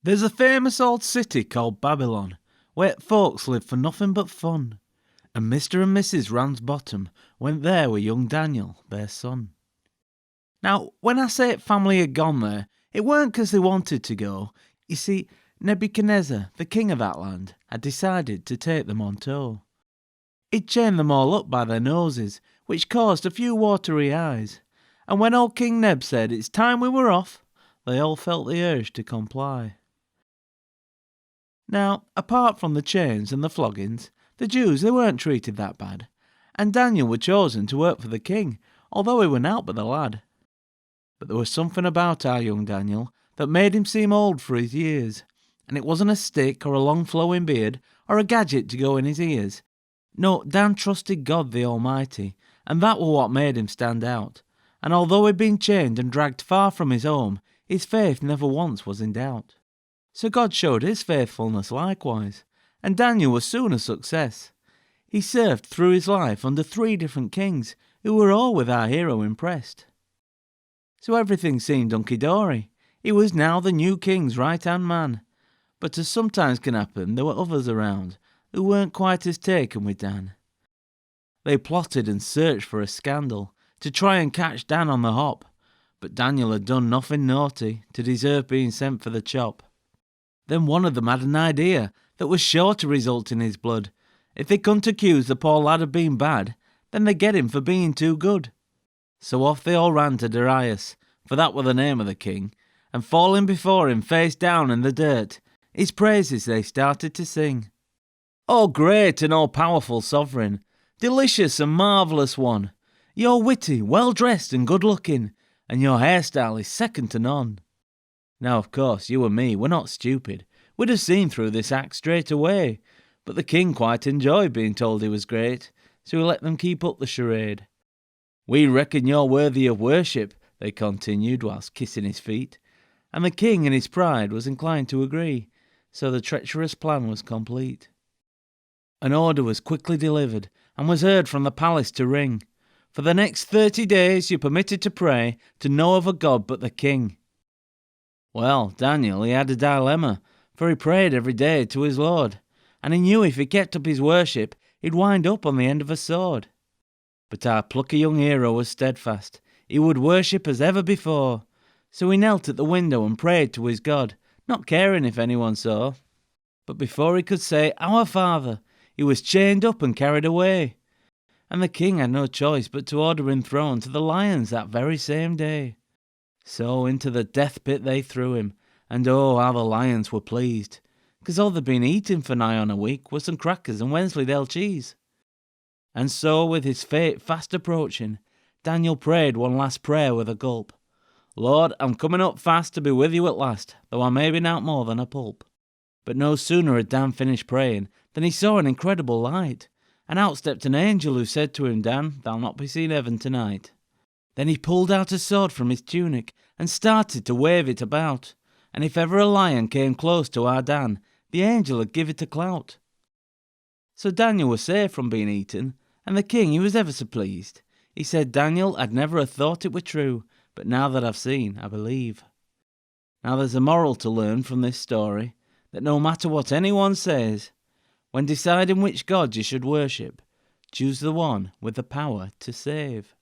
There's a famous old city called Babylon, where folks live for nothing but fun. And Mr. and Mrs. Ramsbottom went there with young Daniel, their son. Now, when I say family had gone there, it weren't 'cause they wanted to go. You see, Nebuchadnezzar, the king of that land, had decided to take them on tour. He'd chained them all up by their noses, which caused a few watery eyes. And when old King Neb said it's time we were off, they all felt the urge to comply. Now, apart from the chains and the floggings, the Jews, they weren't treated that bad, and Daniel were chosen to work for the king, although he were naught but a lad. But there was something about our young Daniel that made him seem old for his years, and it wasn't a stick or a long flowing beard or a gadget to go in his ears. No, Dan trusted God the Almighty, and that were what made him stand out. And although he'd been chained and dragged far from his home, his faith never once was in doubt. So God showed his faithfulness likewise, and Daniel was soon a success. He served through his life under 3 different kings, who were all with our hero impressed. So everything seemed hunky-dory. He was now the new king's right-hand man. But as sometimes can happen, there were others around, who weren't quite as taken with Dan. They plotted and searched for a scandal, to try and catch Dan on the hop, but Daniel had done nothing naughty to deserve being sent for the chop. Then one of them had an idea that was sure to result in his blood. If they couldn't accuse the poor lad of being bad, then they'd get him for being too good. So off they all ran to Darius, for that were the name of the king, and falling before him face down in the dirt, his praises they started to sing. "O great and all-powerful sovereign, delicious and marvellous one, you're witty, well-dressed and good-looking, and your hairstyle is second to none." Now, of course, you and me, we're not stupid. We'd have seen through this act straight away, but the king quite enjoyed being told he was great, so he let them keep up the charade. "We reckon you're worthy of worship," they continued whilst kissing his feet, and the king in his pride was inclined to agree, so the treacherous plan was complete. An order was quickly delivered, and was heard from the palace to ring. For the next 30 days you're permitted to pray to no other god but the king. Well, Daniel, he had a dilemma, for he prayed every day to his Lord, and he knew if he kept up his worship, he'd wind up on the end of a sword. But our plucky young hero was steadfast. He would worship as ever before, so he knelt at the window and prayed to his God, not caring if anyone saw. But before he could say, "Our Father," he was chained up and carried away, and the king had no choice but to order him thrown to the lions that very same day. So into the death pit they threw him, and oh, how the lions were pleased, 'cause all they'd been eating for nigh on a week were some crackers and Wensleydale cheese. And so, with his fate fast approaching, Daniel prayed one last prayer with a gulp. "Lord, I'm coming up fast to be with you at last, though I may be nought more than a pulp." But no sooner had Dan finished praying than he saw an incredible light, and out stepped an angel who said to him, "Dan, thou'll not be seen heaven tonight." Then he pulled out a sword from his tunic and started to wave it about, and if ever a lion came close to our Dan, the angel had give it a clout. So Daniel was safe from being eaten, and the king, he was ever so pleased. He said, "Daniel, I'd never have thought it were true, but now that I've seen, I believe." Now there's a moral to learn from this story, that no matter what anyone says, when deciding which god you should worship, choose the one with the power to save.